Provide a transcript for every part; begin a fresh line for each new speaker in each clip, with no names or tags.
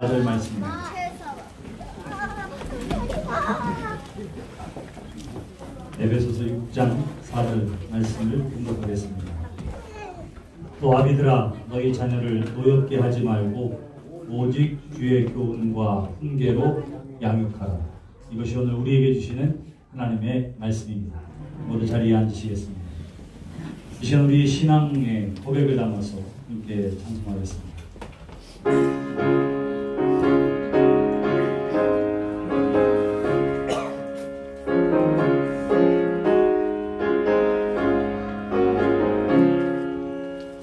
4절 말씀입니다. 에베소서 6장 4절 말씀을 공독하겠습니다. 또 아비들아 너희 자녀를 노엽게 하지 말고 오직 주의 교훈과 훈계로 양육하라. 이것이 오늘 우리에게 주시는 하나님의 말씀입니다. 모두 자리에 앉으시겠습니다. 이 시간 우리 신앙의 고백을 담아서 함께 찬송하겠습니다.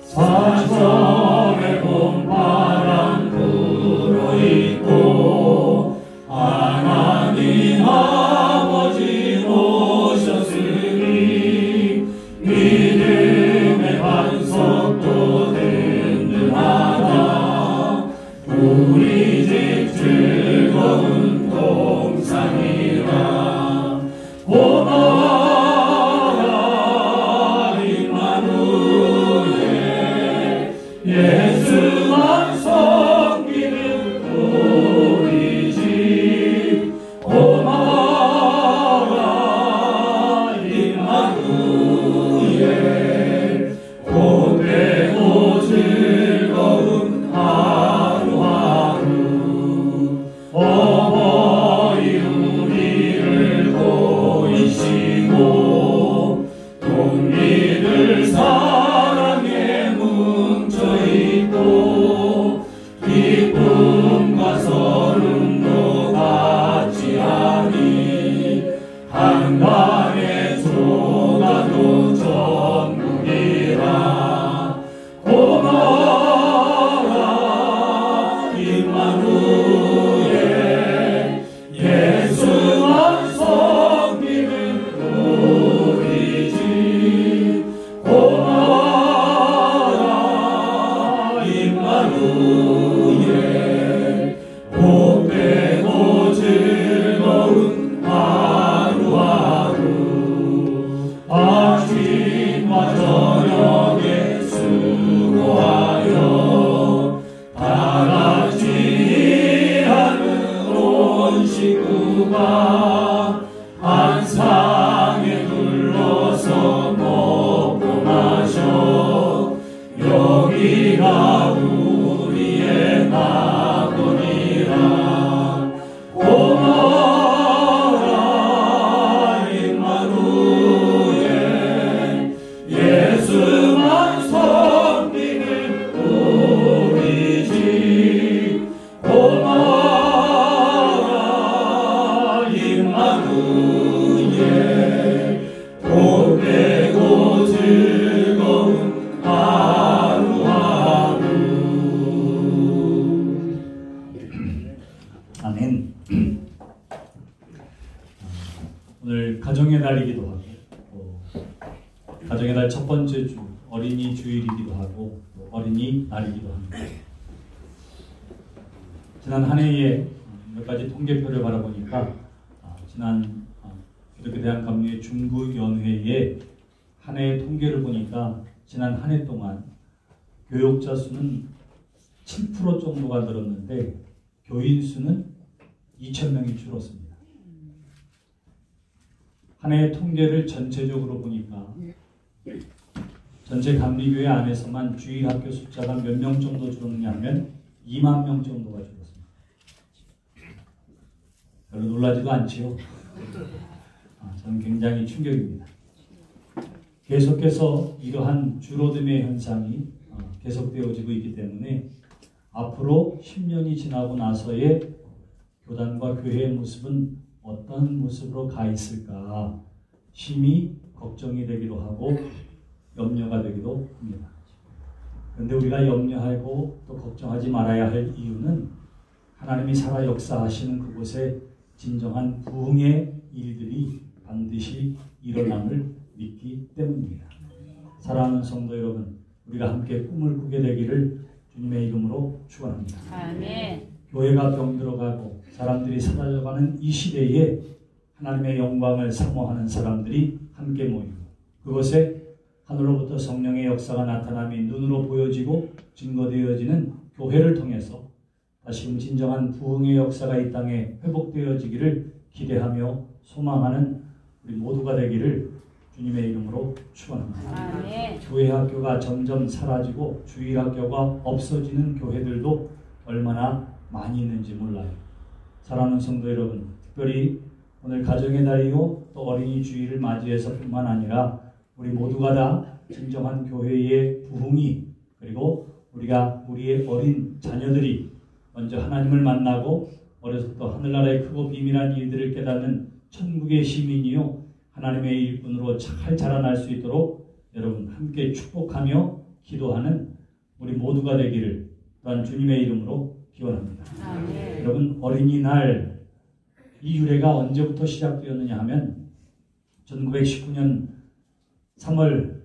사점의 봄바람 불어있고 하나님 아버지 오셨으니 믿음의 반석도 든든하다. 우리 집 즐거운 동산이라. 고마워라 임마누엘, 예수만 섬기는 우리 집. 고마워라 임마누엘, 복되고 즐거운 하루하루. 어버이 우리를 보이시고 동리들 사랑에 뭉쳐있고 기쁨과 서름도 같이 하니 한간의 조가도 전국이라. 고마워라 임마누엘, 예수만 섬기는 우리 집. 고마워라 임마누엘, 복되고 즐거운 하루하루. 아침과 저녁에 수고하여 다같이 일하는 온 식구가 한 상에 둘러서 먹고 마셔. 여기가 우리의 낙원이라. 고마워라 임마누엘, 예수만 섬기는 우리 집. 고마워라 임마누엘, 복되고 즐거운 하루하루.
아멘. 오늘 가정의 날이기도 하고 가정의 날 첫 번째 주 어린이 주일이기도 하고 어린이 날이기도 합니다. 지난 한 해의 몇 가지 통계표를 바라보니까 지난 기독교 대학 감리회 중부연회의 한 해의 통계를 보니까 지난 한 해 동안 교육자 수는 7% 정도가 늘었는데 교인 수는 2,000명이 줄었습니다. 한 해의 통계를 전체적으로 보니까 전체 감리교회 안에서만 주일학교 숫자가 몇 명 정도 줄었냐 하면 2만 명 정도가 줄었습니다. 별로 놀라지도 않지요. 저는 굉장히 충격입니다. 계속해서 이러한 줄어듦의 현상이 계속되어지고 있기 때문에 앞으로 10년이 지나고 나서의 교단과 교회의 모습은 어떤 모습으로 가 있을까 심히 걱정이 되기도 하고 염려가 되기도 합니다. 그런데 우리가 염려하고 또 걱정하지 말아야 할 이유는 하나님이 살아 역사하시는 그곳에 진정한 부흥의 일들이 반드시 일어남을 믿기 때문입니다. 사랑하는 성도 여러분, 우리가 함께 꿈을 꾸게 되기를 주님의 이름으로 축원합니다.
아멘.
교회가 병들어가고 사람들이 사라져가는 이 시대에 하나님의 영광을 사모하는 사람들이 함께 모이고 그것에 하늘로부터 성령의 역사가 나타남이 눈으로 보여지고 증거되어지는 교회를 통해서 다시금 진정한 부흥의 역사가 이 땅에 회복되어지기를 기대하며 소망하는 우리 모두가 되기를 주님의 이름으로 축원합니다. 교회 학교가 점점 사라지고 주일 학교가 없어지는 교회들도 얼마나 많이 있는지 몰라요. 사랑하는 성도 여러분, 특별히 오늘 가정의 달이요 또 어린이 주일을 맞이해서 뿐만 아니라 우리 모두가 다 진정한 교회의 부흥이, 그리고 우리의 어린 자녀들이 먼저 하나님을 만나고 어려서부터 하늘나라의 크고 비밀한 일들을 깨닫는 천국의 시민이요 하나님의 일꾼으로 잘 자라날 수 있도록 여러분 함께 축복하며 기도하는 우리 모두가 되기를 또한 주님의 이름으로 기원합니다. 여러분, 어린이날 이 유래가 언제부터 시작되었느냐 하면 1919년 3월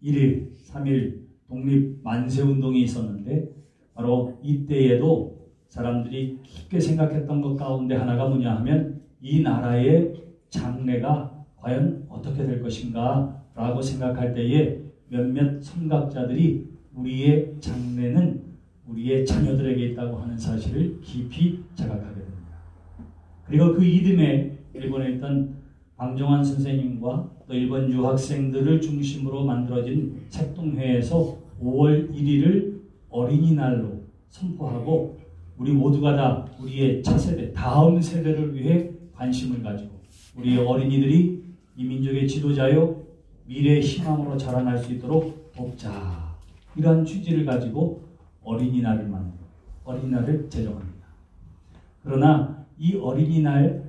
1일, 3일 독립만세운동이 있었는데 바로 이때에도 사람들이 깊게 생각했던 것 가운데 하나가 뭐냐 하면 이 나라의 장래가 과연 어떻게 될 것인가 라고 생각할 때에 몇몇 선각자들이 우리의 장래는 우리의 자녀들에게 있다고 하는 사실을 깊이 자각하게 됩니다. 그리고 그 이듬해 일본에 있던 방정환 선생님과 또 일본 유학생들을 중심으로 만들어진 색동회에서 5월 1일을 어린이날로 선포하고 우리 모두가 다 우리의 차세대, 다음 세대를 위해 관심을 가지고 우리 어린이들이 이 민족의 지도자요 미래의 희망으로 자라날 수 있도록 돕자, 이러한 취지를 가지고 어린이날을 제정합니다. 그러나 이 어린이날을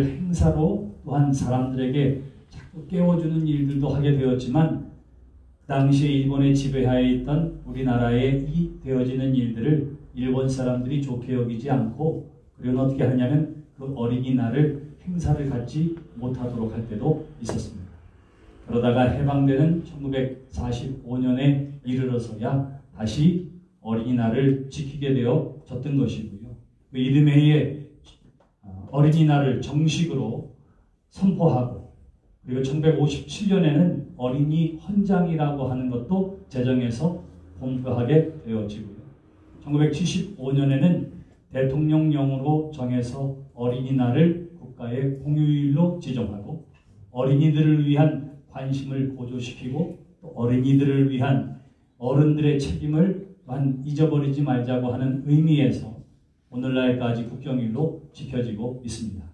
행사로 또한 사람들에게 자꾸 깨워주는 일들도 하게 되었지만 그 당시에 일본의 지배하에 있던 우리나라에 이 되어지는 일들을 일본 사람들이 좋게 여기지 않고, 그리고 어떻게 하냐면 그 어린이날을 행사를 갖지 못하도록 할 때도 있었습니다. 그러다가 해방되는 1945년에 이르러서야 다시 어린이날을 지키게 되어졌던 것이고요. 그 이듬해에 어린이날을 정식으로 선포하고, 그리고 1957년에는 어린이 헌장이라고 하는 것도 제정해서 공표하게 되어지고요. 1975년에는 대통령령으로 정해서 어린이날을 국가의 공휴일로 지정하고 어린이들을 위한 관심을 고조시키고 또 어린이들을 위한 어른들의 책임을 또한 잊어버리지 말자고 하는 의미에서 오늘날까지 국경일로 지켜지고 있습니다.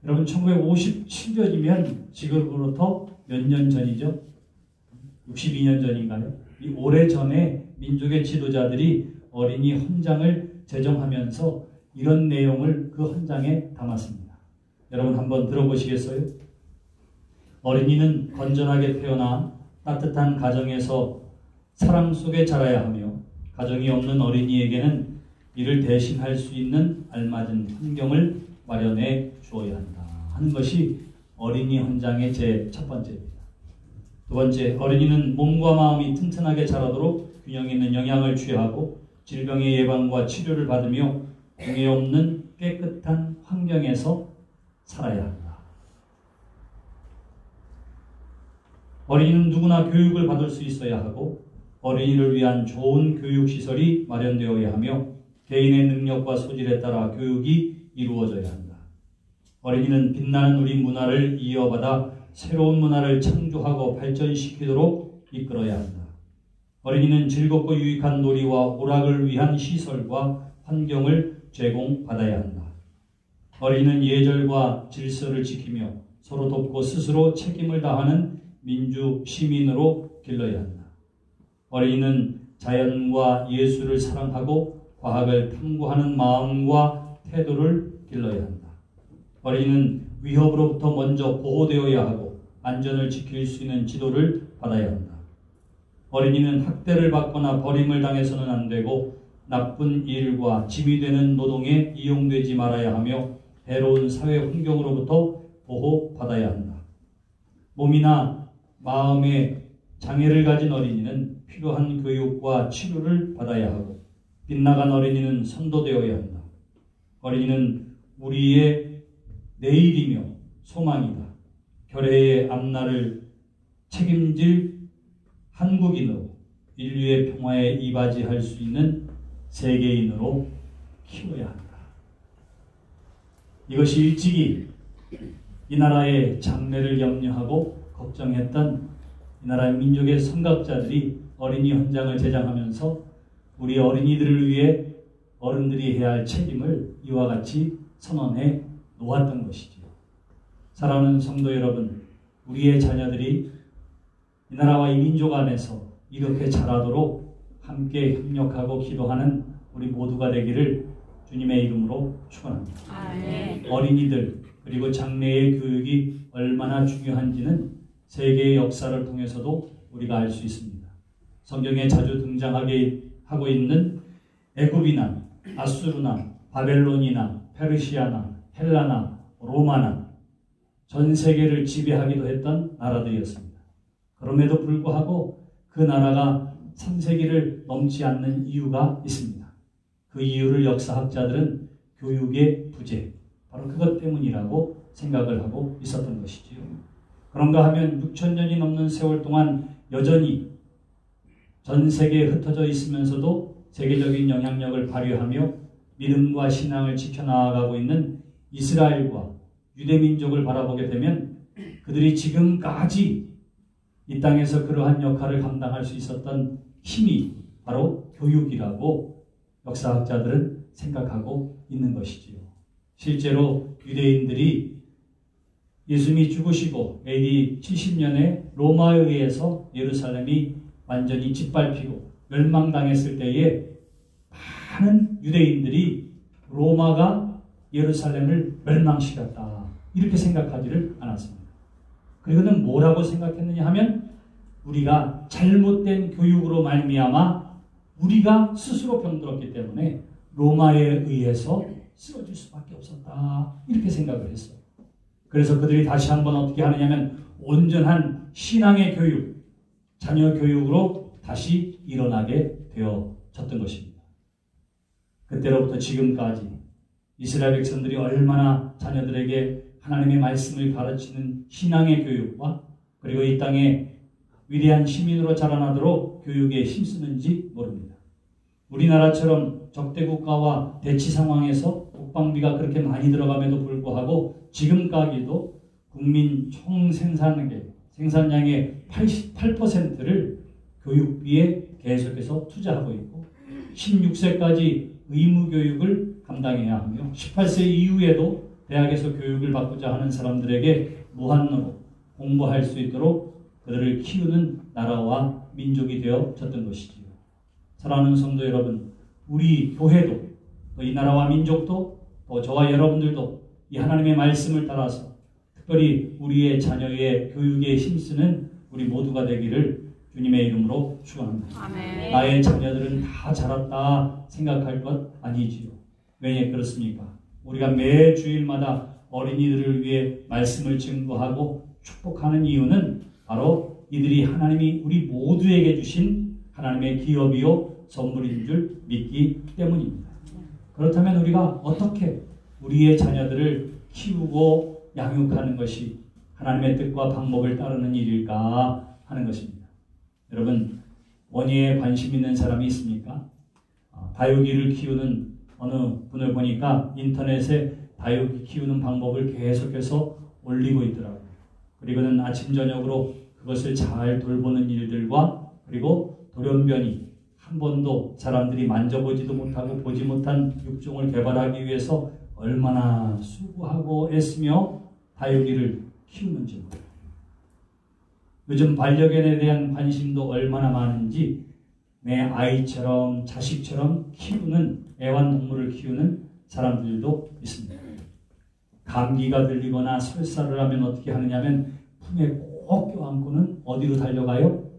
여러분, 1957년이면 지금으로부터 몇 년 전이죠? 62년 전인가요? 이 오래전에 민족의 지도자들이 어린이 헌장을 제정하면서 이런 내용을 그 헌장에 담았습니다. 여러분 한번 들어보시겠어요? 어린이는 건전하게 태어나 따뜻한 가정에서 사랑 속에 자라야 하며 가정이 없는 어린이에게는 이를 대신할 수 있는 알맞은 환경을 마련해 주어야 한다 하는 것이 어린이 헌장의 제 첫 번째입니다. 두 번째, 어린이는 몸과 마음이 튼튼하게 자라도록 균형 있는 영양을 취하고 질병의 예방과 치료를 받으며 공해 없는 깨끗한 환경에서 살아야 한다. 어린이는 누구나 교육을 받을 수 있어야 하고 어린이를 위한 좋은 교육시설이 마련되어야 하며 개인의 능력과 소질에 따라 교육이 이루어져야 한다. 어린이는 빛나는 우리 문화를 이어받아 새로운 문화를 창조하고 발전시키도록 이끌어야 한다. 어린이는 즐겁고 유익한 놀이와 오락을 위한 시설과 환경을 제공받아야 한다. 어린이는 예절과 질서를 지키며 서로 돕고 스스로 책임을 다하는 민주 시민으로 길러야 한다. 어린이는 자연과 예술을 사랑하고 과학을 탐구하는 마음과 태도를 길러야 한다. 어린이는 위협으로부터 먼저 보호되어야 하고 안전을 지킬 수 있는 지도를 받아야 한다. 어린이는 학대를 받거나 버림을 당해서는 안 되고 나쁜 일과 짐이 되는 노동에 이용되지 말아야 하며 해로운 사회 환경으로부터 보호받아야 한다. 몸이나 마음의 장애를 가진 어린이는 필요한 교육과 치료를 받아야 하고 빗나간 어린이는 선도되어야 한다. 어린이는 우리의 내일이며 소망이다. 결의의 앞날을 책임질 한국인으로 인류의 평화에 이바지할 수 있는 세계인으로 키워야 한다. 이것이 일찍이 이 나라의 장래를 염려하고 걱정했던 이 나라의 민족의 선각자들이 어린이 헌장을 제정하면서 우리 어린이들을 위해 어른들이 해야 할 책임을 이와 같이 선언해 놓았던 것이지요. 사랑하는 성도 여러분, 우리의 자녀들이 이 나라와 이 민족 안에서 이렇게 자라도록 함께 협력하고 기도하는 우리 모두가 되기를 주님의 이름으로 축원합니다.
아멘.
어린이들 그리고 장래의 교육이 얼마나 중요한지는 세계의 역사를 통해서도 우리가 알 수 있습니다. 성경에 자주 등장하게 하고 있는 애굽이나 아수르나 바벨론이나 페르시아나 헬라나 로마나 전 세계를 지배하기도 했던 나라들이었습니다. 그럼에도 불구하고 그 나라가 3세기를 넘지 않는 이유가 있습니다. 그 이유를 역사학자들은 교육의 부재, 바로 그것 때문이라고 생각을 하고 있었던 것이지요. 그런가 하면 6,000년이 넘는 세월 동안 여전히 전 세계에 흩어져 있으면서도 세계적인 영향력을 발휘하며 믿음과 신앙을 지켜나가고 있는 이스라엘과 유대민족을 바라보게 되면 그들이 지금까지 이 땅에서 그러한 역할을 감당할 수 있었던 힘이 바로 교육이라고 역사학자들은 생각하고 있는 것이지요. 실제로 유대인들이 예수님이 죽으시고 AD 70년에 로마에 의해서 예루살렘이 완전히 짓밟히고 멸망당했을 때에 많은 유대인들이 로마가 예루살렘을 멸망시켰다 이렇게 생각하지를 않았습니다. 그리고는 뭐라고 생각했느냐 하면 우리가 잘못된 교육으로 말미암아 우리가 스스로 병들었기 때문에 로마에 의해서 쓰러질 수밖에 없었다 이렇게 생각을 했어요. 그래서 그들이 다시 한번 어떻게 하느냐면 온전한 신앙의 교육, 자녀 교육으로 다시 일어나게 되어졌던 것입니다. 그때로부터 지금까지 이스라엘 백성들이 얼마나 자녀들에게 하나님의 말씀을 가르치는 신앙의 교육과 그리고 이 땅에 위대한 시민으로 자라나도록 교육에 힘쓰는지 모릅니다. 우리나라처럼 적대국가와 대치 상황에서 국방비가 그렇게 많이 들어감에도 불구하고 지금까지도 국민 총 생산량의 88%를 교육비에 계속해서 투자하고 있고 16세까지 의무교육을 감당해야 하며 18세 이후에도 대학에서 교육을 받고자 하는 사람들에게 무한으로 공부할 수 있도록 그들을 키우는 나라와 민족이 되어졌던 것이지요. 사랑하는 성도 여러분, 우리 교회도 또 이 나라와 민족도 또 저와 여러분들도 이 하나님의 말씀을 따라서 특별히 우리의 자녀의 교육에 힘쓰는 우리 모두가 되기를 주님의 이름으로 축원합니다.
아멘.
나의 자녀들은 다 자랐다 생각할 것 아니지요. 왜 그렇습니까? 우리가 매 주일마다 어린이들을 위해 말씀을 증거하고 축복하는 이유는 바로 이들이 하나님이 우리 모두에게 주신 하나님의 기업이요 선물인 줄 믿기 때문입니다. 그렇다면 우리가 어떻게 우리의 자녀들을 키우고 양육하는 것이 하나님의 뜻과 방법을 따르는 일일까 하는 것입니다. 여러분, 원예에 관심 있는 사람이 있습니까? 다육이를 키우는 어느 분을 보니까 인터넷에 다육이 키우는 방법을 계속해서 올리고 있더라고요. 그리고는 아침 저녁으로 그것을 잘 돌보는 일들과 그리고 돌연변이 한 번도 사람들이 만져보지도 못하고 보지 못한 육종을 개발하기 위해서 얼마나 수고하고 애쓰며 다육이를 키우는지 몰라요. 요즘 반려견에 대한 관심도 얼마나 많은지 내 아이처럼 자식처럼 키우는 애완동물을 키우는 사람들도 있습니다. 감기가 들리거나 설사를 하면 어떻게 하느냐면 품에 꼭 껴안고는 어디로 달려가요?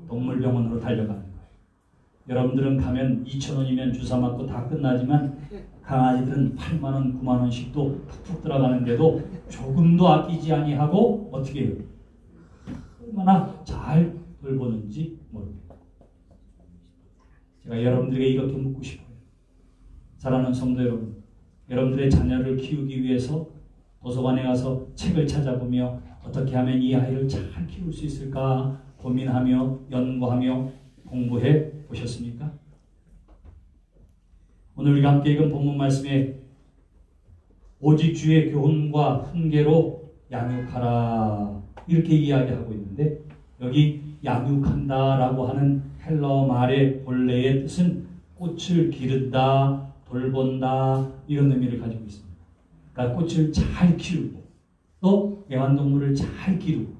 동물병원으로 달려가는 거예요. 여러분들은 가면 2,000원이면 주사 맞고 다 끝나지만 강아지들은 8만원, 9만원씩도 푹푹 들어가는데도 조금도 아끼지 아니하고 어떻게 해요? 얼마나 잘 돌보는지 모릅니다. 제가 여러분들에게 이렇게 묻고 싶어요. 사랑하는 성도 여러분, 여러분들의 자녀를 키우기 위해서 도서관에 가서 책을 찾아보며 어떻게 하면 이 아이를 잘 키울 수 있을까 고민하며 연구하며 공부해 보셨습니까? 오늘 우리가 함께 읽은 본문 말씀에 오직 주의 교훈과 훈계로 양육하라 이렇게 이야기하고 있는데, 여기 양육한다라고 하는 헬라어 말의 본래의 뜻은 꽃을 기른다, 돌본다 이런 의미를 가지고 있습니다. 그러니까 꽃을 잘 키우고 또 애완동물을 잘 기르고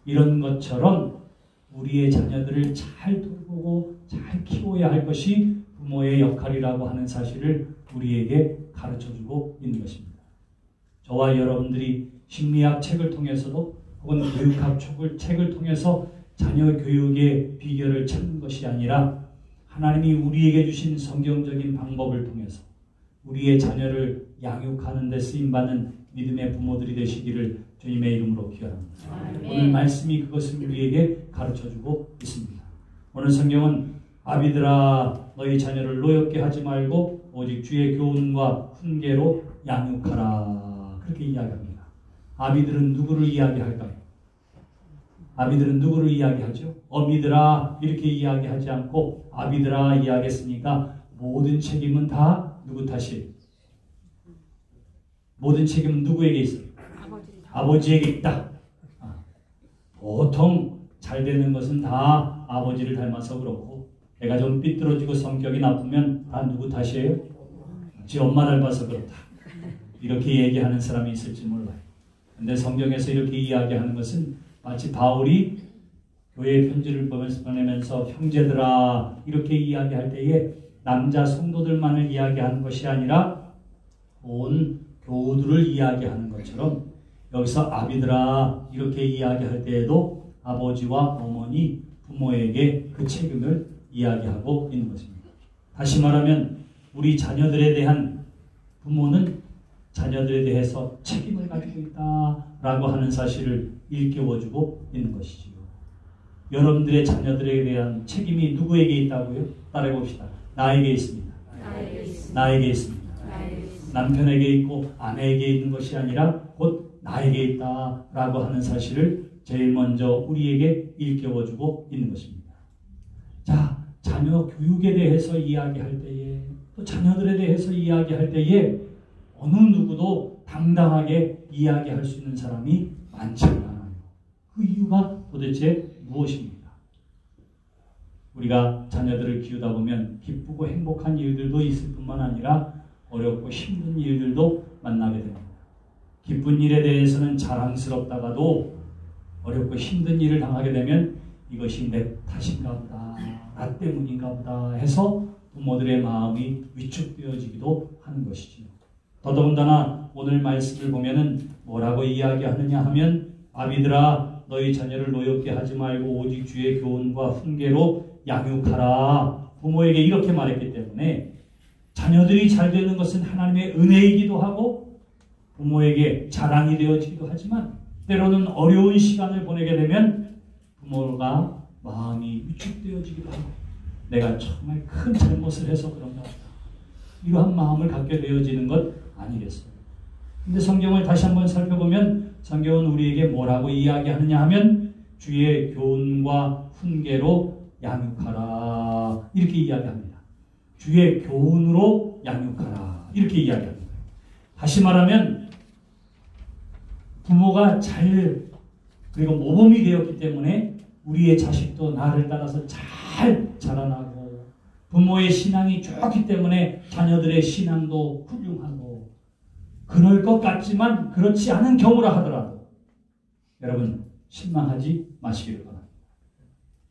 이런 것처럼 우리의 자녀들을 잘 돌보고 잘 키워야 할 것이 부모의 역할이라고 하는 사실을 우리에게 가르쳐주고 있는 것입니다. 저와 여러분들이 심리학 책을 통해서도 혹은 교육학 책을 통해서 자녀 교육의 비결을 찾는 것이 아니라 하나님이 우리에게 주신 성경적인 방법을 통해서 우리의 자녀를 양육하는 데 쓰임받는 믿음의 부모들이 되시기를 주님의 이름으로 기원합니다. 오늘 말씀이 그것을 우리에게 가르쳐주고 있습니다. 오늘 성경은 아비들아 너희 자녀를 노엽게 하지 말고 오직 주의 교훈과 훈계로 양육하라 그렇게 이야기합니다. 아비들은 누구를 이야기할까요? 아비들은 누구를 이야기하죠? 어미들아 이렇게 이야기하지 않고 아비들아 이야기했으니까 모든 책임은 다 누구 탓이에요? 모든 책임은 누구에게 있어요? 아버지에게 있다. 보통 잘 되는 것은 다 아버지를 닮아서 그렇고, 애가 좀 삐뚤어지고 성격이 나쁘면 다 누구 탓이에요? 지 엄마 닮아서 그렇다. 이렇게 얘기하는 사람이 있을지 몰라요. 근데 성경에서 이렇게 이야기하는 것은 마치 바울이 교회의 편지를 보내면서 형제들아 이렇게 이야기할 때에 남자 성도들만을 이야기하는 것이 아니라 온 교우들을 이야기하는 것처럼 여기서 아비들아 이렇게 이야기할 때에도 아버지와 어머니, 부모에게 그 책임을 이야기하고 있는 것입니다. 다시 말하면 우리 자녀들에 대한 부모는 자녀들에 대해서 책임을 가지고 있다라고 하는 사실을 일깨워주고 있는 것이지요. 여러분들의 자녀들에 대한 책임이 누구에게 있다고요? 따라해봅시다. 나에게 있습니다. 나에게 있습니다. 남편에게 있고 아내에게 있는 것이 아니라 곧 나에게 있다라고 하는 사실을 제일 먼저 우리에게 일깨워주고 있는 것입니다. 자, 자녀 교육에 대해서 이야기할 때에 또 자녀들에 대해서 이야기할 때에 어느 누구도 당당하게 이야기할 수 있는 사람이 많지 않아요. 그 이유가 도대체 무엇입니까? 우리가 자녀들을 키우다 보면 기쁘고 행복한 일들도 있을 뿐만 아니라 어렵고 힘든 일들도 만나게 됩니다. 기쁜 일에 대해서는 자랑스럽다가도 어렵고 힘든 일을 당하게 되면 이것이 내 탓인가 보다, 나 때문인가 보다 해서 부모들의 마음이 위축되어지기도 하는 것이지요. 더더군다나 오늘 말씀을 보면은 뭐라고 이야기하느냐 하면 아비들아 너희 자녀를 노엽게 하지 말고 오직 주의 교훈과 훈계로 양육하라. 부모에게 이렇게 말했기 때문에 자녀들이 잘 되는 것은 하나님의 은혜이기도 하고 부모에게 자랑이 되어지기도 하지만 때로는 어려운 시간을 보내게 되면 부모가 마음이 위축되어지기도 하고 내가 정말 큰 잘못을 해서 그런가 보다. 이러한 마음을 갖게 되어지는 것 아니겠어요? 근데 성경을 다시 한번 살펴보면 성경은 우리에게 뭐라고 이야기하느냐 하면 주의 교훈과 훈계로 양육하라 이렇게 이야기합니다. 주의 교훈으로 양육하라 이렇게 이야기합니다. 다시 말하면 부모가 잘 그리고 모범이 되었기 때문에 우리의 자식도 나를 따라서 잘 자라나고 부모의 신앙이 좋기 때문에 자녀들의 신앙도 훌륭하고 그럴 것 같지만 그렇지 않은 경우라 하더라도 여러분 실망하지 마시기를 바랍니다.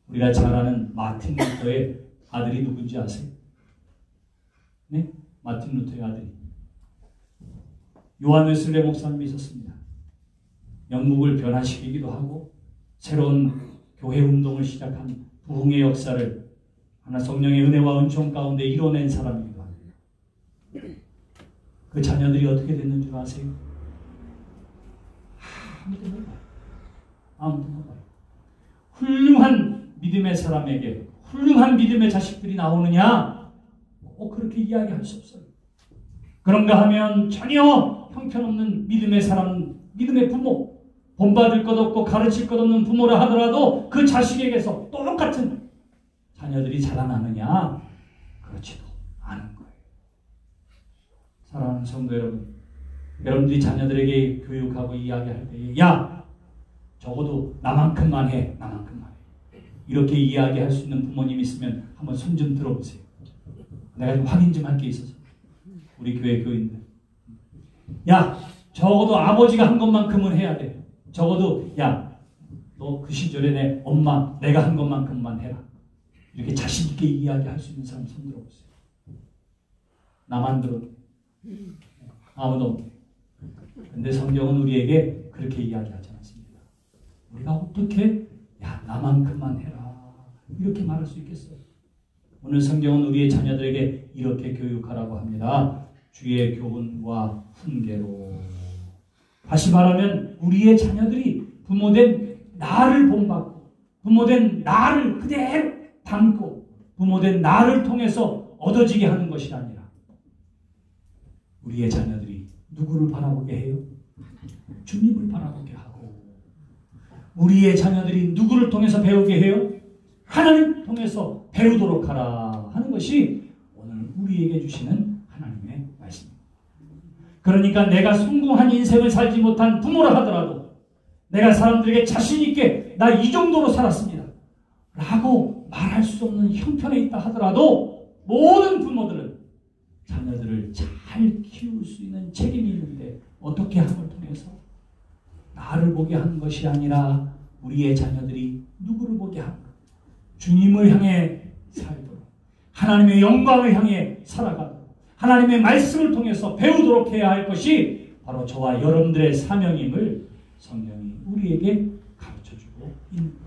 우리가 잘 아는 마틴 루터의 아들이 누군지 아세요? 네? 마틴 루터의 아들이 요한 웨슬레 목사님이 있었습니다. 영국을 변화시키기도 하고 새로운 교회 운동을 시작한 부흥의 역사를 하나 성령의 은혜와 은총 가운데 이뤄낸 사람이기도 합니다. 그 자녀들이 어떻게 됐는 줄 아세요? 아무도 몰라요. 아무도 몰라요. 훌륭한 믿음의 사람에게 훌륭한 믿음의 자식들이 나오느냐? 그렇게 이야기할 수 없어요. 그런가 하면 전혀 형편없는 믿음의 사람, 믿음의 부모, 본받을 것 없고 가르칠 것 없는 부모라 하더라도 그 자식에게서 똑같은 자녀들이 자라나느냐? 그렇지도 않은 거예요. 사랑하는 성도 여러분, 여러분들이 자녀들에게 교육하고 이야기할 때에 야! 적어도 나만큼만 해. 나만큼만 해. 이렇게 이야기할 수 있는 부모님 있으면 한번 손 좀 들어보세요. 내가 좀 확인 좀 할 게 있어서. 우리 교회 교인들. 야! 적어도 아버지가 한 것만큼은 해야 돼. 적어도 야! 너 그 시절에 내 엄마 내가 한 것만큼만 해라. 이렇게 자신 있게 이야기할 수 있는 사람 손 들어보세요. 나만 들어도 아무도 없네. 근데 성경은 우리에게 그렇게 이야기하지 않습니다. 우리가 어떻게 야 나만큼만 해라 이렇게 말할 수 있겠어요? 오늘 성경은 우리의 자녀들에게 이렇게 교육하라고 합니다. 주의 교훈과 훈계로. 다시 말하면 우리의 자녀들이 부모된 나를 본받고 부모된 나를 그대로 담고 부모된 나를 통해서 얻어지게 하는 것이 아니라 우리의 자녀들이 누구를 바라보게 해요? 주님을 바라보게 하고 우리의 자녀들이 누구를 통해서 배우게 해요? 하나님을 통해서 배우도록 하라 하는 것이 오늘 우리에게 주시는 하나님의 말씀입니다. 그러니까 내가 성공한 인생을 살지 못한 부모라 하더라도 내가 사람들에게 자신 있게 나 이 정도로 살았습니다 라고 말할 수 없는 형편에 있다 하더라도 모든 부모들은 자녀들을 잘 키울 수 있는 책임이 있는데 어떻게 함을 통해서 나를 보게 한 것이 아니라 우리의 자녀들이 누구를 보게 하는가? 주님을 향해 살도록 하나님의 영광을 향해 살아가도록 하나님의 말씀을 통해서 배우도록 해야 할 것이 바로 저와 여러분들의 사명임을 성경이 우리에게 가르쳐주고 있는 거예요.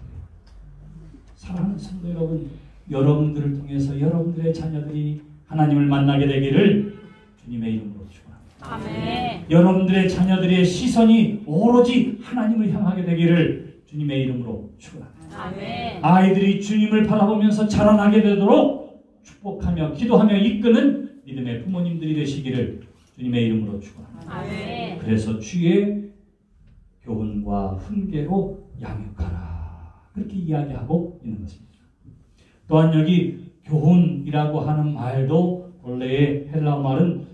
사랑하는 성도 여러분, 여러분들을 통해서 여러분들의 자녀들이 하나님을 만나게 되기를 주님의 이름으로 축원합니다. 아멘. 여러분들의 자녀들의 시선이 오로지 하나님을 향하게 되기를 주님의 이름으로 축원합니다. 아멘. 아이들이 주님을 바라보면서 자라나게 되도록 축복하며 기도하며 이끄는 믿음의 부모님들이 되시기를 주님의 이름으로 축원합니다. 아멘. 그래서 주의 교훈과 훈계로 양육하라 그렇게 이야기하고 있는 것입니다. 또한 여기 교훈이라고 하는 말도 원래의 헬라어 말은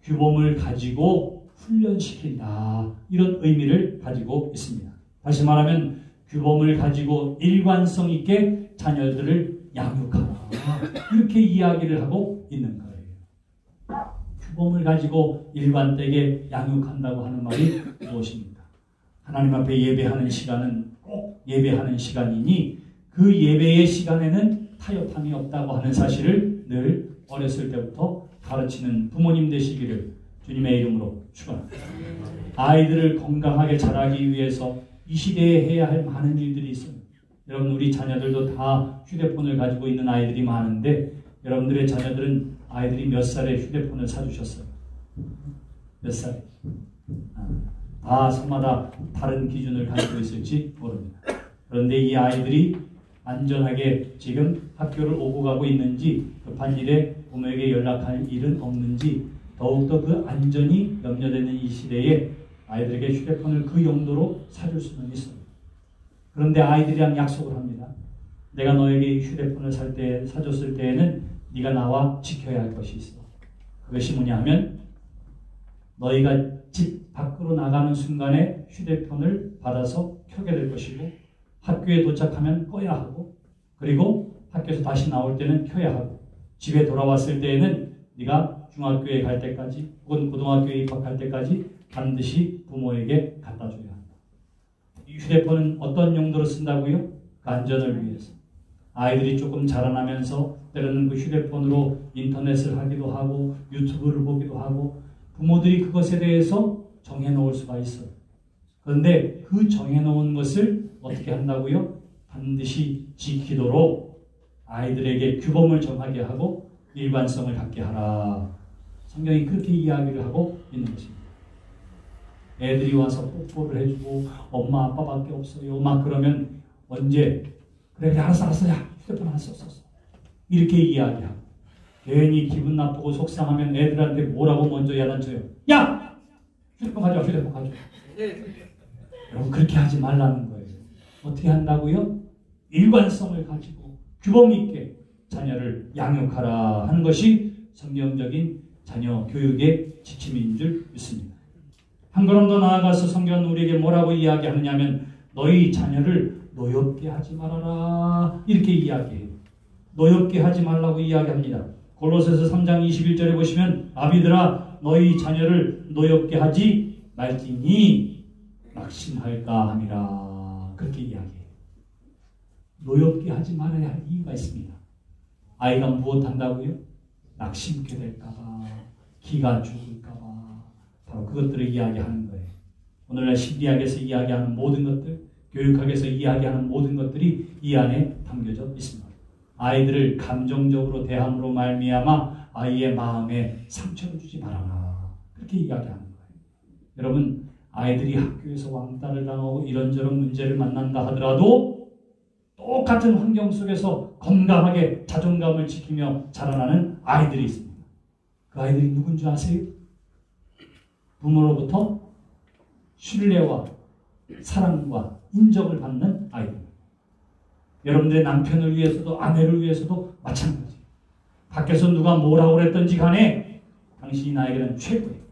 규범을 가지고 훈련시킨다 이런 의미를 가지고 있습니다. 다시 말하면 규범을 가지고 일관성 있게 자녀들을 양육하라 이렇게 이야기를 하고 있는 거예요. 규범을 가지고 일관되게 양육한다고 하는 말이 무엇입니까? 하나님 앞에 예배하는 시간은 꼭 예배하는 시간이니 그 예배의 시간에는 타협함이 없다고 하는 사실을 늘 어렸을 때부터 가르치는 부모님 되시기를 주님의 이름으로 축원합니다. 아이들을 건강하게 자라기 위해서 이 시대에 해야 할 많은 일들이 있습니다. 여러분 우리 자녀들도 다 휴대폰을 가지고 있는 아이들이 많은데 여러분들의 자녀들은 아이들이 몇 살에 휴대폰을 사주셨어요? 몇 살? 다 서마다 다른 기준을 가지고 있을지 모릅니다. 그런데 이 아이들이 안전하게 지금 학교를 오고 가고 있는지 급한 일에 부모에게 연락할 일은 없는지 더욱더 그 안전이 염려되는 이 시대에 아이들에게 휴대폰을 그 용도로 사줄 수는 있어요. 그런데 아이들이랑 약속을 합니다. 내가 너에게 휴대폰을 사줬을 때에는 네가 나와 지켜야 할 것이 있어. 그것이 뭐냐 하면 너희가 집 밖으로 나가는 순간에 휴대폰을 받아서 켜게 될 것이고 학교에 도착하면 꺼야 하고 그리고 학교에서 다시 나올 때는 켜야 하고 집에 돌아왔을 때에는 네가 중학교에 갈 때까지 혹은 고등학교에 입학할 때까지 반드시 부모에게 갖다 줘야 한다. 이 휴대폰은 어떤 용도로 쓴다고요? 그 안전을 위해서. 아이들이 조금 자라나면서 때로는 그 휴대폰으로 인터넷을 하기도 하고 유튜브를 보기도 하고 부모들이 그것에 대해서 정해놓을 수가 있어요. 그런데 그 정해놓은 것을 어떻게 한다고요? 반드시 지키도록 아이들에게 규범을 정하게 하고 일관성을 갖게 하라. 성경이 그렇게 이야기를 하고 있는 것입니다. 애들이 와서 뽀뽀를 해주고 엄마 아빠밖에 없어요. 막 그러면 언제 그래 알았어 야 휴대폰 하나 썼어. 이렇게 이야기하고 괜히 기분 나쁘고 속상하면 애들한테 뭐라고 먼저 야단쳐요. 야! 휴대폰 가져와 휴대폰 가져와. 여러분 그렇게 하지 말라는 거예요. 어떻게 한다고요? 일관성을 가지고 규범 있게 자녀를 양육하라 하는 것이 성경적인 자녀 교육의 지침인 줄 믿습니다. 한 걸음 더 나아가서 성경은 우리에게 뭐라고 이야기하느냐면 너희 자녀를 노엽게 하지 말아라 이렇게 이야기해요. 노엽게 하지 말라고 이야기합니다. 골로새서 3장 21절에 보시면 아비들아 너희 자녀를 노엽게 하지 말지니 낙심할까 함이라 그렇게 이야기해요. 노엽게 하지 말아야 할 이유가 있습니다. 아이가 무엇한다고요? 낙심케 될까봐, 기가 죽을까봐 바로 그것들을 이야기하는 거예요. 오늘날 심리학에서 이야기하는 모든 것들, 교육학에서 이야기하는 모든 것들이 이 안에 담겨져 있습니다. 아이들을 감정적으로 대함으로 말미암아 아이의 마음에 상처를 주지 말아라 그렇게 이야기하는 거예요. 여러분 아이들이 학교에서 왕따를 당하고 이런저런 문제를 만난다 하더라도 똑같은 환경 속에서 건강하게 자존감을 지키며 자라나는 아이들이 있습니다. 그 아이들이 누군지 아세요? 부모로부터 신뢰와 사랑과 인정을 받는 아이들. 여러분들의 남편을 위해서도 아내를 위해서도 마찬가지. 밖에서 누가 뭐라고 그랬던지 간에 당신이 나에게는 최고예요.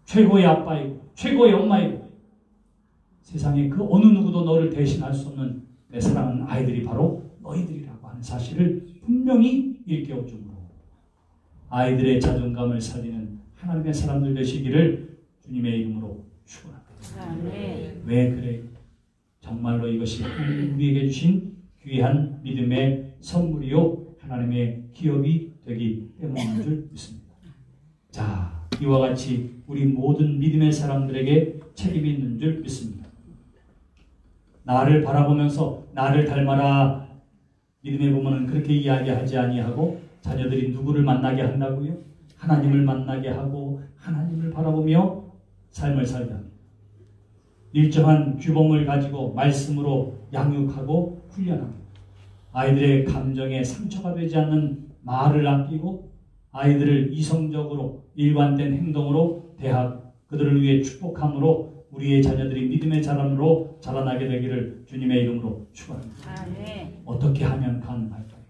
최고의 아빠이고 최고의 엄마이고 세상에 그 어느 누구도 너를 대신할 수 없는 내 사랑하는 아이들이 바로 너희들이라고 하는 사실을 분명히 일깨워주므로 아이들의 자존감을 살리는 하나님의 사람들 되시기를 주님의 이름으로 축원합니다. 왜 그래요? 정말로 이것이 하나님 우리에게 주신 귀한 믿음의 선물이요 하나님의 기업이 되기 때문인 줄 믿습니다. 자, 이와 같이 우리 모든 믿음의 사람들에게 책임이 있는 줄 믿습니다. 나를 바라보면서 나를 닮아라. 믿음의 부모는 그렇게 이야기하지 아니하고 자녀들이 누구를 만나게 한다고요? 하나님을 만나게 하고 하나님을 바라보며 삶을 살게 합니다. 일정한 규범을 가지고 말씀으로 양육하고 훈련합니다. 아이들의 감정에 상처가 되지 않는 말을 아끼고 아이들을 이성적으로 일관된 행동으로 대하고 그들을 위해 축복함으로 우리의 자녀들이 믿음의 사람으로 자라나게 되기를 주님의 이름으로 축원합니다. 어떻게 하면 가능할까요?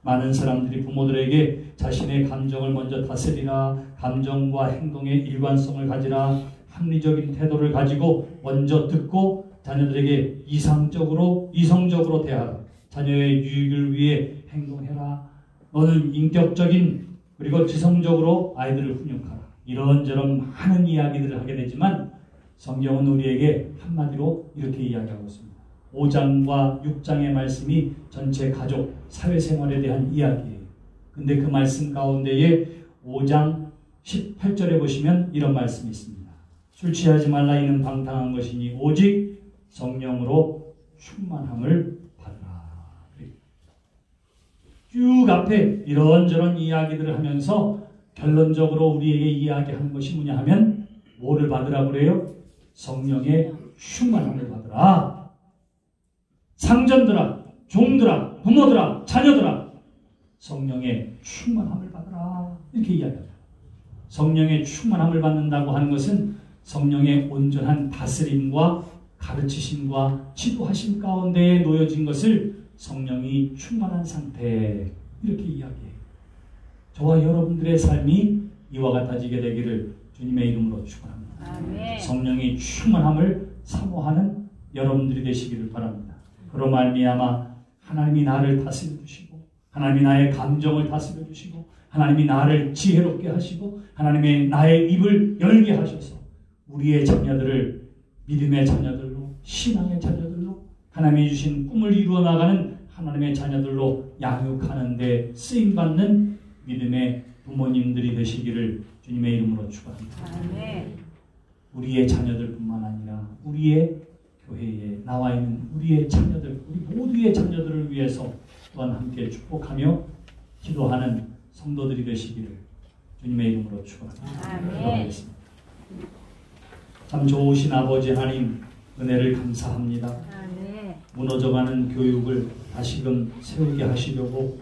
많은 사람들이 부모들에게 자신의 감정을 먼저 다스리라, 감정과 행동의 일관성을 가지라, 합리적인 태도를 가지고 먼저 듣고 자녀들에게 이성적으로 대하라. 자녀의 유익을 위해 행동해라. 너는 인격적인 그리고 지성적으로 아이들을 훈육하라. 이런저런 많은 이야기들을 하게 되지만 성경은 우리에게 한마디로 이렇게 이야기하고 있습니다. 5장과 6장의 말씀이 전체 가족, 사회생활에 대한 이야기예요. 근데 그 말씀 가운데에 5장 18절에 보시면 이런 말씀이 있습니다. 술 취하지 말라 이는 방탕한 것이니 오직 성령으로 충만함을 받으라. 쭉 앞에 이런저런 이야기들을 하면서 결론적으로 우리에게 이야기하는 것이 뭐냐 하면 뭐를 받으라 그래요? 성령의 충만함을 받으라. 상전들아, 종들아, 부모들아, 자녀들아 성령의 충만함을 받으라. 이렇게 이야기합니다. 성령의 충만함을 받는다고 하는 것은 성령의 온전한 다스림과 가르치심과 지도하심 가운데에 놓여진 것을 성령이 충만한 상태 이렇게 이야기해요. 저와 여러분들의 삶이 이와 같아지게 되기를 주님의 이름으로 축원합니다. 성령의 충만함을 사모하는 여러분들이 되시기를 바랍니다. 그로 말미암아 하나님이 나를 다스려 주시고 하나님이 나의 감정을 다스려 주시고 하나님이 나를 지혜롭게 하시고 하나님의 나의 입을 열게 하셔서 우리의 자녀들을 믿음의 자녀들로 신앙의 자녀들로 하나님이 주신 꿈을 이루어 나가는 하나님의 자녀들로 양육하는 데 쓰임받는 믿음의 부모님들이 되시기를 주님의 이름으로 축원합니다. 우리의 자녀들뿐만 아니라 우리의 교회에 나와 있는 우리의 자녀들, 우리 모두의 자녀들을 위해서 또한 함께 축복하며 기도하는 성도들이 되시기를 주님의 이름으로 축원합니다. 기도하겠습니다. 참 좋으신 아버지 하나님 은혜를 감사합니다. 무너져가는 교육을 다시금 세우게 하시려고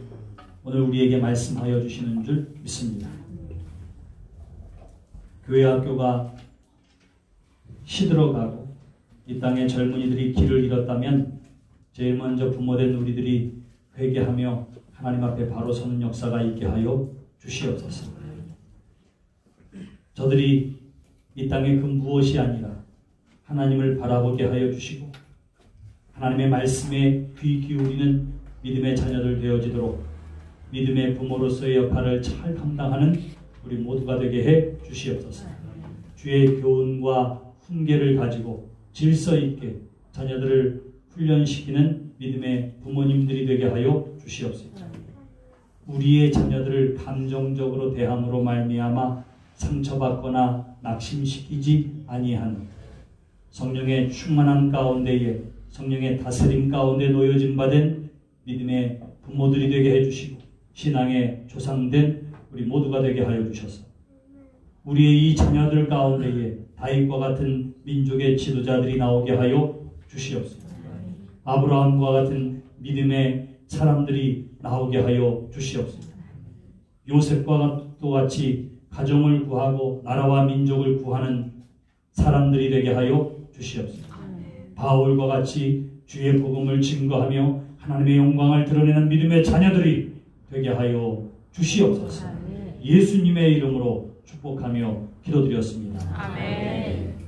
오늘 우리에게 말씀하여 주시는 줄 믿습니다. 교회 학교가 시들어가고 이 땅의 젊은이들이 길을 잃었다면 제일 먼저 부모된 우리들이 회개하며 하나님 앞에 바로 서는 역사가 있게 하여 주시옵소서. 저들이 이 땅의 그 무엇이 아니라 하나님을 바라보게 하여 주시고 하나님의 말씀에 귀 기울이는 믿음의 자녀들 되어지도록 믿음의 부모로서의 역할을 잘 감당하는 우리 모두가 되게 해 주시옵소서. 주의 교훈과 훈계를 가지고 질서 있게 자녀들을 훈련시키는 믿음의 부모님들이 되게 하여 주시옵소서. 우리의 자녀들을 감정적으로 대함으로 말미암아 상처받거나 낙심시키지 아니하는 성령의 충만한 가운데에 성령의 다스림 가운데 놓여진 바된 믿음의 부모들이 되게 해주시고 신앙의 조상된 우리 모두가 되게 하여 주셔서 우리의 이 자녀들 가운데에 다윗과 같은 민족의 지도자들이 나오게 하여 주시옵소서. 아브라함과 같은 믿음의 사람들이 나오게 하여 주시옵소서. 요셉과 같이 가정을 구하고 나라와 민족을 구하는 사람들이 되게 하여 주시옵소서. 바울과 같이 주의 복음을 증거하며 하나님의 영광을 드러내는 믿음의 자녀들이 되게 하여 주시옵소서. 예수님의 이름으로 축복하며 기도드렸습니다.
아멘.